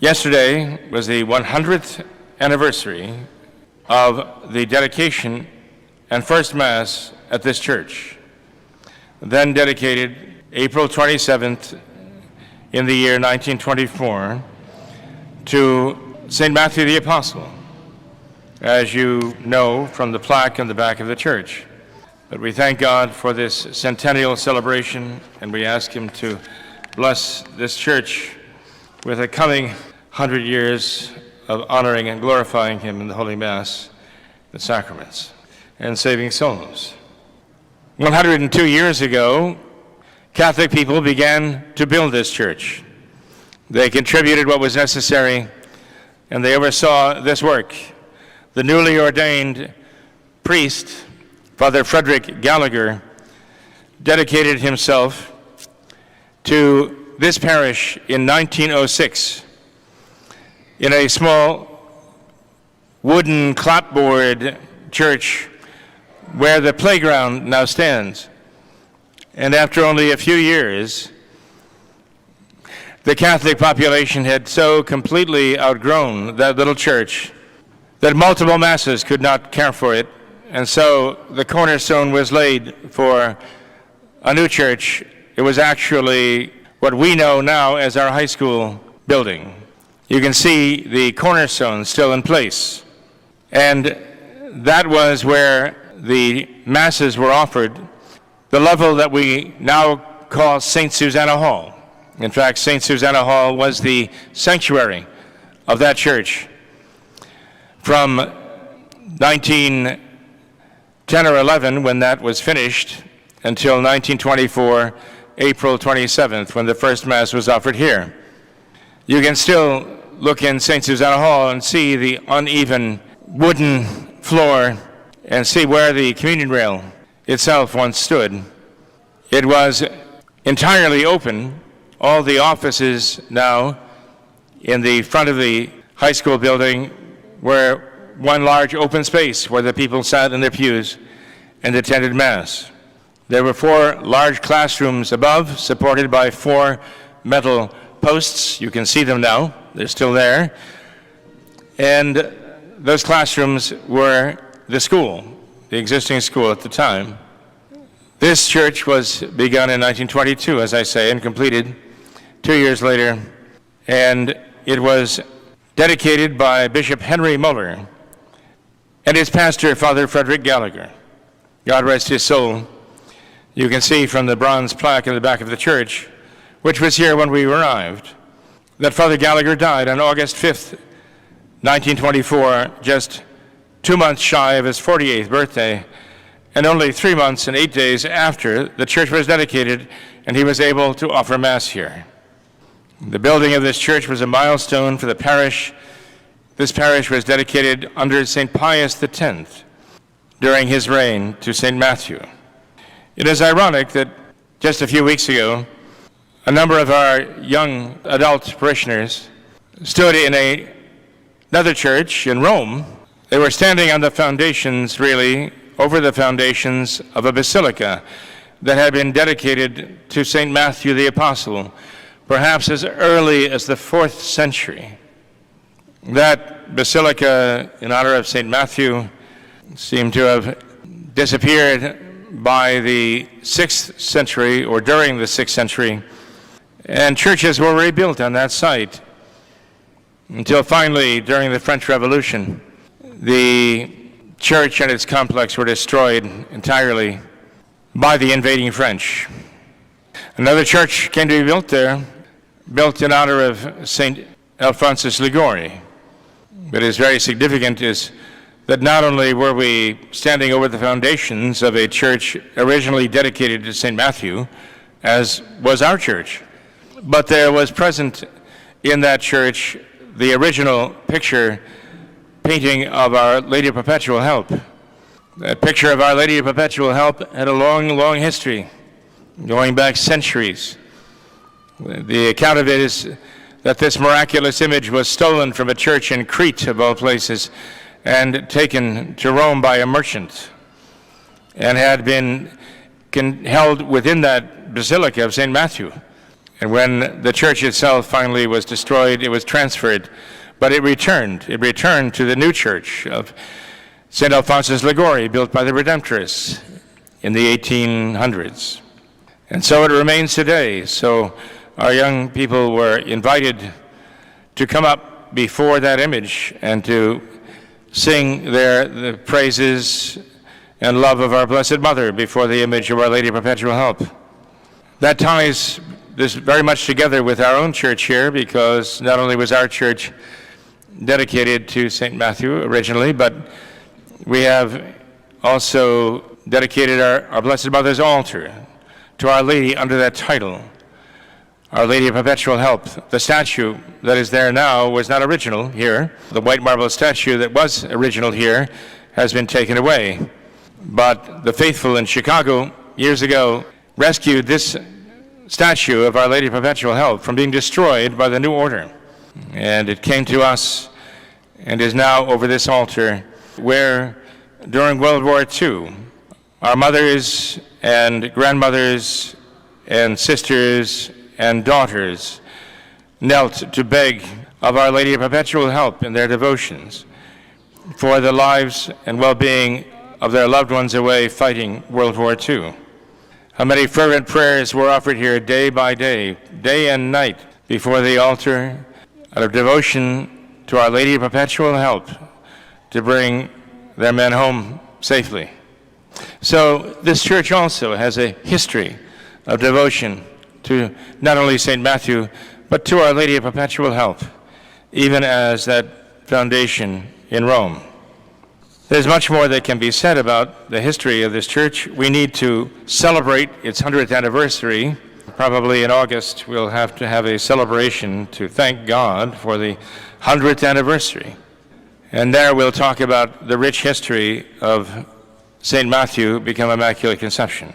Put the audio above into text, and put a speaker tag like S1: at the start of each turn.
S1: Yesterday was the 100th anniversary of the dedication and first Mass at this church, then dedicated April 27th in the year 1924 to St. Matthew the Apostle, as you know from the plaque on the back of the church. But we thank God for this centennial celebration, and we ask Him to bless this church with a coming 100 years of honoring and glorifying Him in the Holy Mass, the sacraments, and saving souls. 102 years ago, Catholic people began to build this church. They contributed what was necessary, and they oversaw this work. The newly ordained priest, Father Frederick Gallagher, dedicated himself to this parish in 1906 in a small wooden clapboard church where the playground now stands. And after only a few years, the Catholic population had so completely outgrown that little church that multiple masses could not care for it. And so the cornerstone was laid for a new church. It was actually what we know now as our high school building. You can see the cornerstone still in place. And that was where the masses were offered, the level that we now call St. Susanna Hall. In fact, St. Susanna Hall was the sanctuary of that church from 1910 or 11, when that was finished, until 1924, April 27th, when the first Mass was offered here. You can still look in St. Susanna Hall and see the uneven wooden floor and see where the communion rail itself once stood. It was entirely open. All the offices now in the front of the high school building were one large open space where the people sat in their pews and attended Mass. There were 4 large classrooms above, supported by 4 metal posts. You can see them now. They're still there. And those classrooms were the school, the existing school at the time. This church was begun in 1922, as I say, and completed 2 years later. And it was dedicated by Bishop Henry Muller and his pastor, Father Frederick Gallagher. God rest his soul. You can see from the bronze plaque in the back of the church, which was here when we arrived, that Father Gallagher died on August 5th, 1924, just 2 months shy of his 48th birthday, and only 3 months and 8 days after the church was dedicated and he was able to offer Mass here. The building of this church was a milestone for the parish. This parish was dedicated under St. Pius X during his reign to St. Matthew. It is ironic that just a few weeks ago, a number of our young adult parishioners stood in another church in Rome. They were standing on the foundations, really, over the foundations of a basilica that had been dedicated to St. Matthew the Apostle, perhaps as early as the 4th century. That basilica in honor of St. Matthew seemed to have disappeared by the 6th century, or during the 6th century, and churches were rebuilt on that site until finally, during the French Revolution, the church and its complex were destroyed entirely by the invading French. Another church came to be built there, built in honor of St. Alphonsus Liguori. What is very significant is that not only were we standing over the foundations of a church originally dedicated to St. Matthew, as was our church, but there was present in that church the original picture painting of Our Lady of Perpetual Help. That picture of Our Lady of Perpetual Help had a long, long history, going back centuries. The account of it is that this miraculous image was stolen from a church in Crete, of all places, and taken to Rome by a merchant, and had been held within that basilica of St. Matthew. And when the church itself finally was destroyed, it was transferred, but it returned. It returned to the new church of St. Alphonsus Liguori, built by the Redemptorists in the 1800s. And so it remains today. So our young people were invited to come up before that image and to sing the praises and love of our Blessed Mother before the image of Our Lady of Perpetual Help. That ties this very much together with our own church here, because not only was our church dedicated to St. Matthew originally, but we have also dedicated our Blessed Mother's altar to Our Lady under that title, Our Lady of Perpetual Help. The statue that is there now was not original here. The white marble statue that was original here has been taken away. But the faithful in Chicago years ago rescued this statue of Our Lady of Perpetual Help from being destroyed by the New Order. And it came to us and is now over this altar, where during World War II, our mothers and grandmothers and sisters and daughters knelt to beg of Our Lady of Perpetual Help in their devotions for the lives and well-being of their loved ones away fighting World War II. How many fervent prayers were offered here day by day and night before the altar out of devotion to Our Lady of Perpetual Help to bring their men home safely. So this church also has a history of devotion to not only St. Matthew, but to Our Lady of Perpetual Help, even as that foundation in Rome. There's much more that can be said about the history of this church. We need to celebrate its 100th anniversary. Probably in August, we'll have to have a celebration to thank God for the 100th anniversary. And there we'll talk about the rich history of St. Matthew become Immaculate Conception.